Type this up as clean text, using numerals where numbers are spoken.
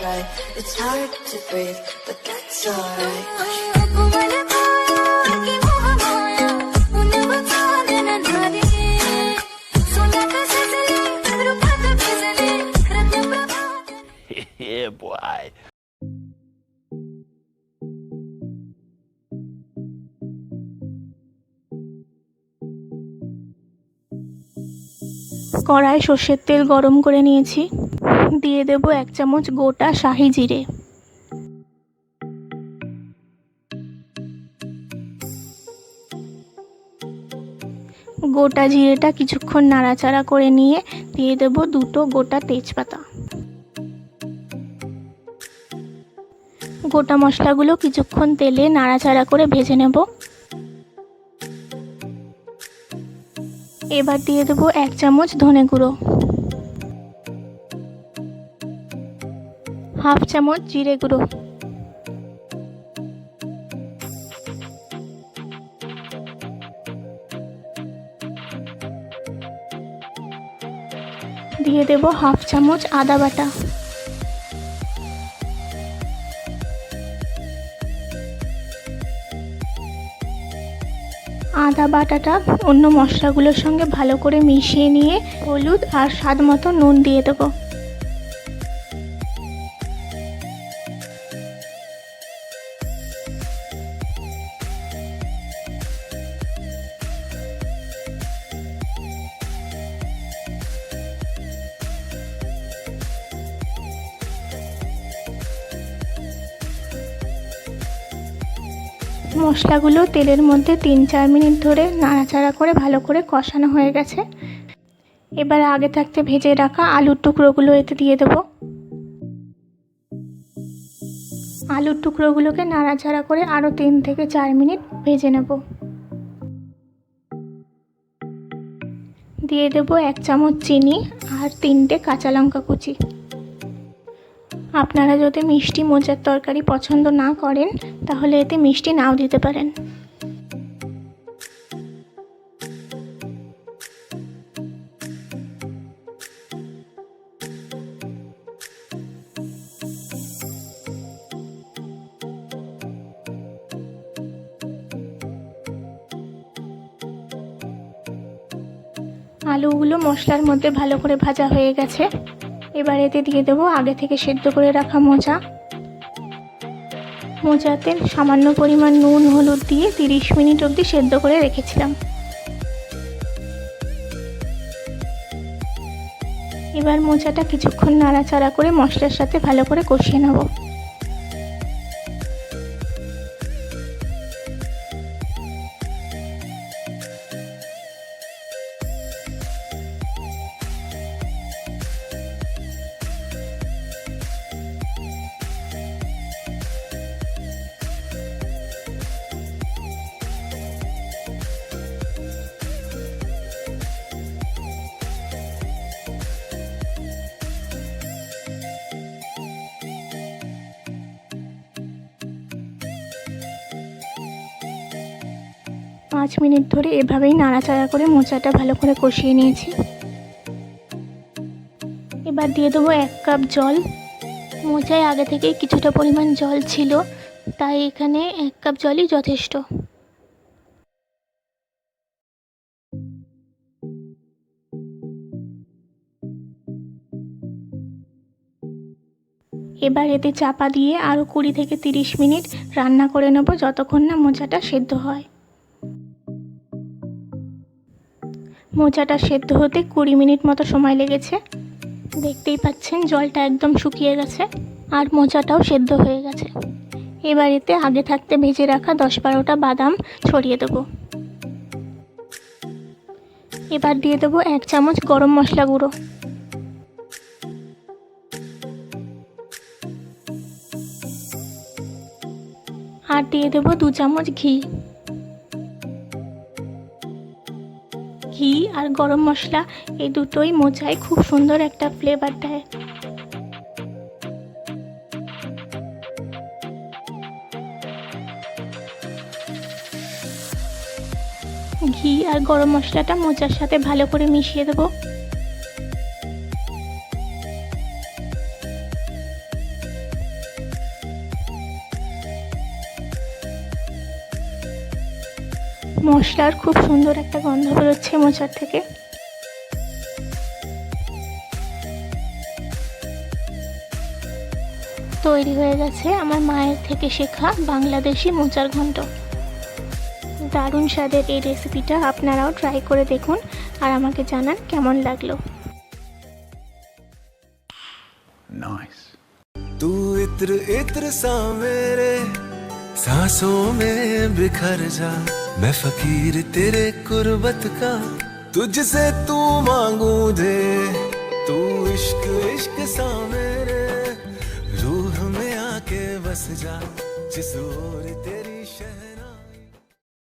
right. It's hard to breathe, but that's alright. Yeah, boy. কড়াই সর্ষের তেল গরম করে নিয়েছি, দিয়ে দেব 1 চামচ গোটা শাহি জিরে। গোটা জিরেটা কিছুক্ষণ নাড়াচাড়া করে নিয়ে দিয়ে দেব 2টো গোটা তেজপাতা। গোটা মশলাগুলো কিছুক্ষণ তেলে নাড়াচাড়া করে ভেজে নেব। এবার দিয়ে দেব 1 চামচ ধনে গুঁড়ো, হাফ চামচ জিরে গুঁড়ো, দিয়ে দেব হাফ চামচ আদা বাটা। আদা বাটাটা অন্য মশলাগুলোর সঙ্গে ভালো করে মিশিয়ে নিয়ে হলুদ আর স্বাদ মতো নুন দিয়ে দেবো। মশলাগুলো তেলের মধ্যে 3-4 মিনিট ধরে নাড়াচাড়া করে ভালো করে কষানো হয়ে গেছে। এবার আগে থাকতে ভেজে রাখা আলুর টুকরোগুলো এতে দিয়ে দেব। আলুর টুকরোগুলোকে নাড়াচাড়া করে আরও 3 থেকে 4 মিনিট ভেজে নেব। দিয়ে দেব 1 চামচ চিনি আর 3টে কাঁচা লঙ্কা কুচি। আপনারা যদি মিষ্টি মোচার তরকারি পছন্দ না করেন তাহলে এতে মিষ্টি নাও দিতে পারেন। আলুগুলো মশলার মধ্যে ভালো করে ভাজা হয়ে গেছে। এবার এতে দিয়ে দেবো আগে থেকে সেদ্ধ করে রাখা মোচা। মোচাতে সামান্য পরিমাণ নুন হলুদ দিয়ে 30 মিনিট অবধি সেদ্ধ করে রেখেছিলাম। এবার মোচাটা কিছুক্ষণ নাড়াচাড়া করে মশলার সাথে ভালো করে কষিয়ে নেব। পাঁচ মিনিট ধরে এভাবেই নাড়াচাড়া করে মোচাটা ভালো করে কষিয়ে নিয়েছি। এবার দিয়ে দেবো 1 কাপ জল। মোচায় আগে থেকেই কিছুটা পরিমাণ জল ছিল, তাই এখানে 1 কাপ জলই যথেষ্ট। এবার এতে চাপা দিয়ে আরও 20 থেকে 30 মিনিট রান্না করে নেব, যতক্ষণ না মোচাটা সেদ্ধ হয়। মোচাটা সেদ্ধ হতে 20 মিনিট মতো সময় লেগেছে। দেখতেই পাচ্ছেন জলটা একদম শুকিয়ে গেছে আর মোচাটাও সেদ্ধ হয়ে গেছে। এবার এতে আগে থাকতে ভেজে রাখা 10-12টা বাদাম ছড়িয়ে দেবো। এবার দিয়ে দেবো 1 চামচ গরম মশলা গুঁড়ো, আর দিয়ে দেবো 2 চামচ ঘি। ঘি আর গরম মশলা এই দুটোই মোচায় খুব সুন্দর একটা ফ্লেভার দেয়। ঘি আর গরম মশলাটা মোচার সাথে ভালো করে মিশিয়ে দেবো। মশলার খুব সুন্দর একটা গন্ধ বেরোচ্ছে মোচার থেকে। তৈরি হয়ে গেছে আমার মায়ের থেকে শেখা বাংলাদেশি মোচার ঘন্ট। দারুণ স্বাদের এই রেসিপিটা আপনারাও ট্রাই করে দেখুন আর আমাকে জানান কেমন লাগলো। Nice. तू इत्र इत्र सा मेरे सांसों में बिखर जा, मैं फकीर तेरे कुर्बत का, तुझसे तू मांगू दे। तू इश्क इश्क सा मेरे रूह में आके बस जा, जिस ओर तेरे